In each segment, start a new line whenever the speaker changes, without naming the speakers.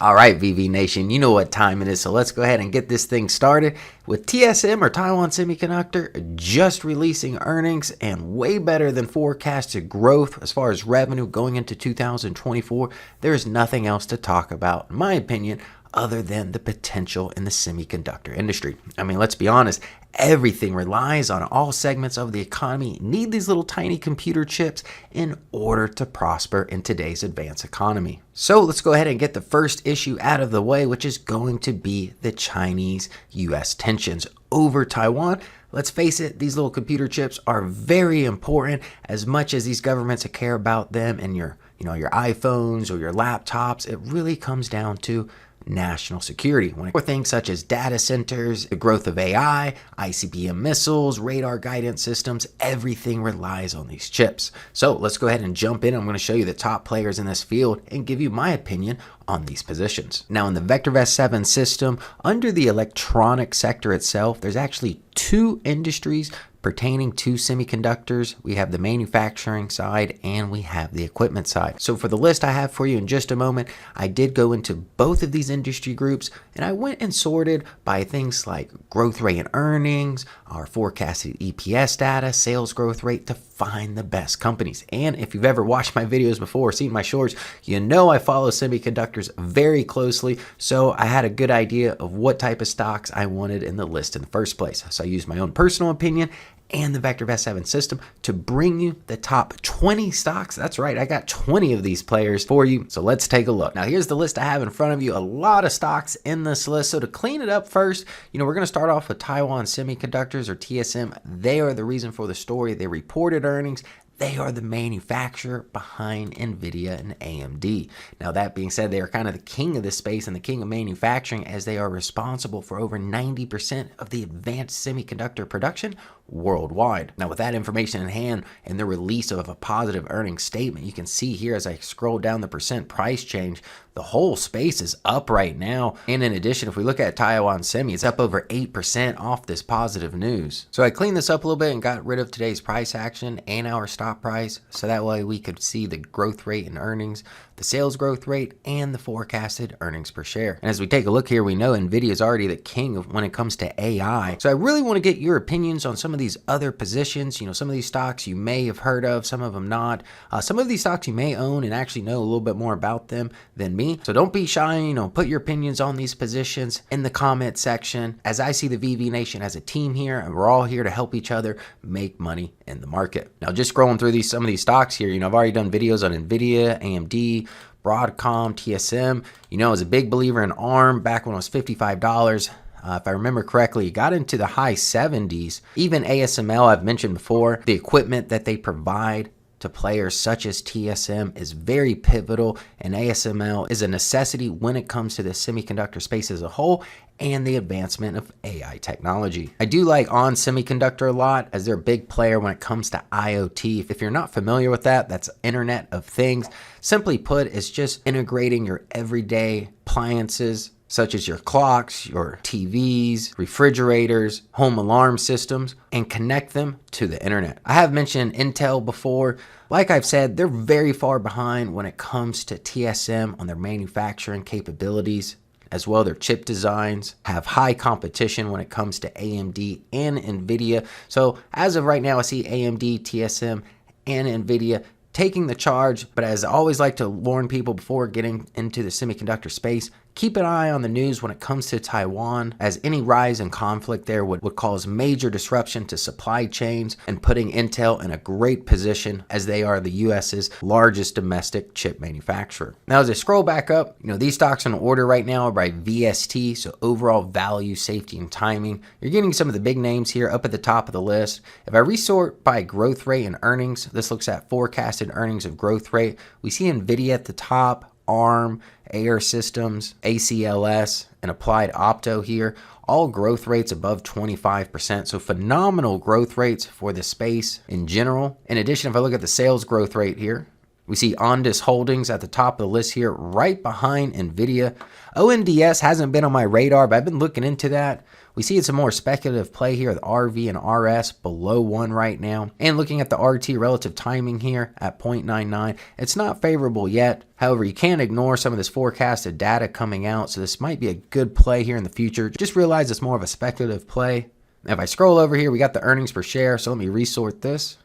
All right, VV Nation, you know what time it is, so let's go ahead and get this thing started with TSM or Taiwan Semiconductor just releasing earnings and way better than forecasted growth as far as revenue going into 2024. There's nothing else to talk about, in my opinion, other than the potential in the semiconductor industry. I mean, let's be honest, everything relies on all segments of the economy need these little tiny computer chips in order to prosper in today's advanced economy. So let's go ahead and get the first issue out of the way, which is going to be the Chinese-US tensions over Taiwan. Let's face it, these little computer chips are very important as much as these governments care about them and your iPhones or your laptops. It really comes down to national security. For things such as data centers, the growth of AI, ICBM missiles, radar guidance systems, everything relies on these chips. So let's go ahead and jump in. I'm going to show you the top players in this field and give you my opinion on these positions. Now in the VectorVest 7 system, under the electronic sector itself, there's actually two industries pertaining to semiconductors. We have the manufacturing side and we have the equipment side. So for the list I have for you in just a moment, I did go into both of these industry groups and I went and sorted by things like growth rate and earnings, our forecasted EPS data, sales growth rate to find the best companies. And if you've ever watched my videos before, seen my shorts, you know I follow semiconductors very closely. So I had a good idea of what type of stocks I wanted in the list in the first place. So I used my own personal opinion and the VectorVest 7 system to bring you the top 20 stocks. That's right, I got 20 of these players for you. So let's take a look. Now here's the list I have in front of you. A lot of stocks in this list. So to clean it up first, we're going to start off with Taiwan Semiconductors or TSM. They are the reason for the story. They reported earnings. They are the manufacturer behind Nvidia and AMD. Now, that being said, they are kind of the king of this space and the king of manufacturing as they are responsible for over 90% of the advanced semiconductor production worldwide. Now, with that information in hand and the release of a positive earnings statement, you can see here as I scroll down the percent price change, the whole space is up right now. And in addition, if we look at Taiwan Semi, it's up over 8% off this positive news. So I cleaned this up a little bit and got rid of today's price action and our stop price. So that way we could see the growth rate and earnings, the sales growth rate, and the forecasted earnings per share. And as we take a look here, we know Nvidia is already the king when it comes to AI. So I really want to get your opinions on some of these other positions. Some of these stocks you may have heard of, some of them not. Some of these stocks you may own and actually know a little bit more about them than me. So don't be shy, put your opinions on these positions in the comment section. As I see the VV Nation as a team here, and we're all here to help each other make money in the market. Now, just scrolling through some of these stocks here, I've already done videos on Nvidia, AMD, Broadcom, TSM. I was a big believer in ARM back when it was $55. If I remember correctly, it got into the high 70s. Even ASML, I've mentioned before, the equipment that they provide to players such as TSM is very pivotal, and ASML is a necessity when it comes to the semiconductor space as a whole and the advancement of AI technology. I do like ON Semiconductor a lot as they're a big player when it comes to IoT. If you're not familiar with that, that's Internet of Things. Simply put, it's just integrating your everyday appliances such as your clocks, your TVs, refrigerators, home alarm systems, and connect them to the internet. I have mentioned Intel before. Like I've said, they're very far behind when it comes to TSM on their manufacturing capabilities. As well, their chip designs have high competition when it comes to AMD and Nvidia. So as of right now, I see AMD, TSM, and Nvidia taking the charge. But as I always like to warn people before getting into the semiconductor space, keep an eye on the news when it comes to Taiwan, as any rise in conflict there would cause major disruption to supply chains and putting Intel in a great position as they are the US's largest domestic chip manufacturer. Now, as I scroll back up, these stocks in order right now are by VST, so overall value, safety, and timing. You're getting some of the big names here up at the top of the list. If I resort by growth rate and earnings, this looks at forecasted earnings of growth rate. We see Nvidia at the top, ARM, Air Systems, ACLS, and Applied Opto here, all growth rates above 25%. So phenomenal growth rates for the space in general. In addition, if I look at the sales growth rate here, We see Ondas Holdings at the top of the list here, right behind Nvidia. ONDS hasn't been on my radar, but I've been looking into that. We see it's a more speculative play here with RV and RS below 1 right now. And looking at the RT relative timing here at 0.99, it's not favorable yet. However, you can't ignore some of this forecasted data coming out, so this might be a good play here in the future. Just realize it's more of a speculative play. If I scroll over here, we got the earnings per share, so let me resort this.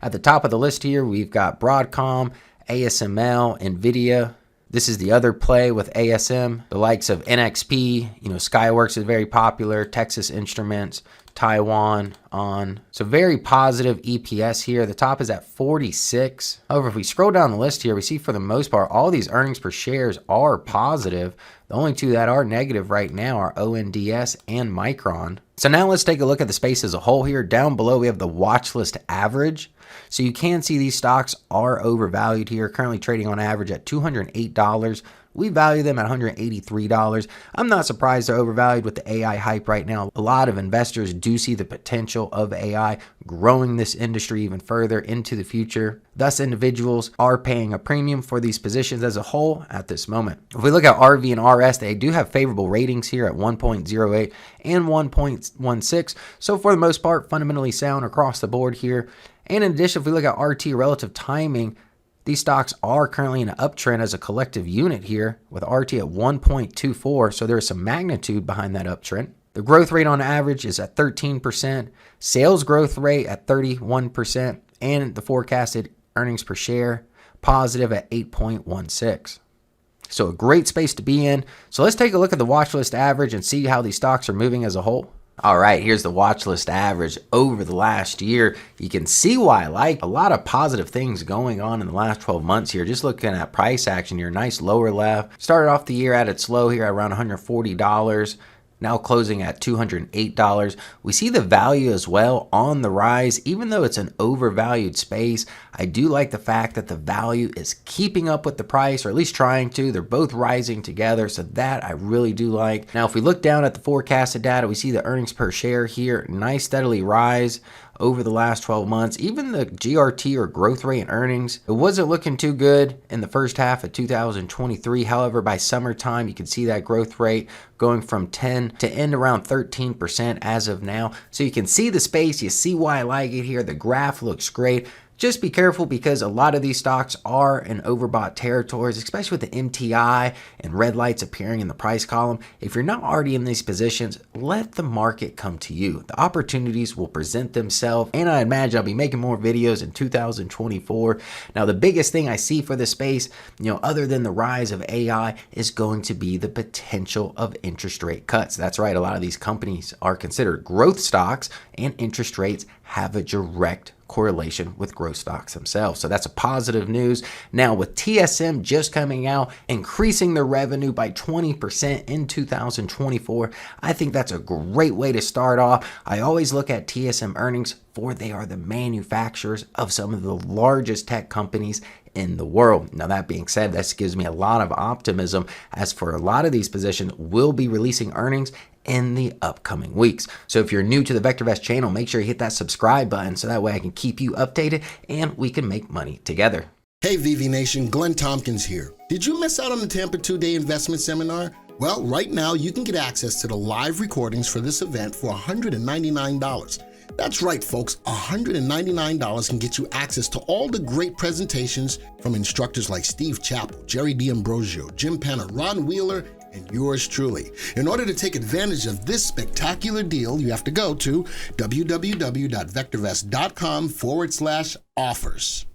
At the top of the list here, we've got Broadcom, ASML, Nvidia. This is the other play with ASM, the likes of NXP, Skyworks is very popular, Texas Instruments, Taiwan, on. So very positive EPS here. The top is at 46. However, if we scroll down the list here, we see for the most part, all these earnings per shares are positive. The only two that are negative right now are ONDS and Micron. So now let's take a look at the space as a whole here. Down below, we have the watch list average. So you can see these stocks are overvalued here, currently trading on average at $208. We value them at $183. I'm not surprised they're overvalued with the AI hype right now. A lot of investors do see the potential of AI growing this industry even further into the future. Thus, individuals are paying a premium for these positions as a whole at this moment. If we look at RV and RS, they do have favorable ratings here at 1.08 and 1.16. So for the most part, fundamentally sound across the board here. And in addition, if we look at RT relative timing, these stocks are currently in an uptrend as a collective unit here with RT at 1.24. So there's some magnitude behind that uptrend. The growth rate on average is at 13%, sales growth rate at 31%, and the forecasted earnings per share positive at 8.16. So a great space to be in. So let's take a look at the watch list average and see how these stocks are moving as a whole. All right, here's the watch list average over the last year. You can see why I like a lot of positive things going on in the last 12 months here. Just looking at price action here, nice lower left. Started off the year at its low here around $140. Now closing at $208. We see the value as well on the rise. Even though it's an overvalued space, I do like the fact that the value is keeping up with the price, or at least trying to. They're both rising together, so that I really do like. Now, if we look down at the forecasted data, we see the earnings per share here, nice steadily rise over the last 12 months. Even the GRT, or growth rate in earnings, it wasn't looking too good in the first half of 2023. However, by summertime, you can see that growth rate going from 10 to end around 13% as of now. So you can see the space, you see why I like it here. The graph looks great. Just be careful because a lot of these stocks are in overbought territories, especially with the MTI and red lights appearing in the price column. If you're not already in these positions, let the market come to you. The opportunities will present themselves, and I imagine I'll be making more videos in 2024. Now, the biggest thing I see for this space, other than the rise of AI, is going to be the potential of interest rate cuts. That's right, a lot of these companies are considered growth stocks, and interest rates have a direct correlation with growth stocks themselves. So that's a positive news. Now, with TSM just coming out, increasing their revenue by 20% in 2024, I think that's a great way to start off. I always look at TSM earnings, for they are the manufacturers of some of the largest tech companies in the world. Now, that being said, this gives me a lot of optimism, as for a lot of these positions will be releasing earnings in the upcoming weeks. So if you're new to the VectorVest channel, make sure you hit that subscribe button so that way I can keep you updated and we can make money together.
Hey VV Nation, Glenn Tompkins here. Did you miss out on the Tampa 2-day investment seminar? Well, right now you can get access to the live recordings for this event for $199. That's right, folks, $199 can get you access to all the great presentations from instructors like Steve Chappell, Jerry D'Ambrosio, Jim Penna, Ron Wheeler, and yours truly. In order to take advantage of this spectacular deal, you have to go to www.vectorvest.com/offers.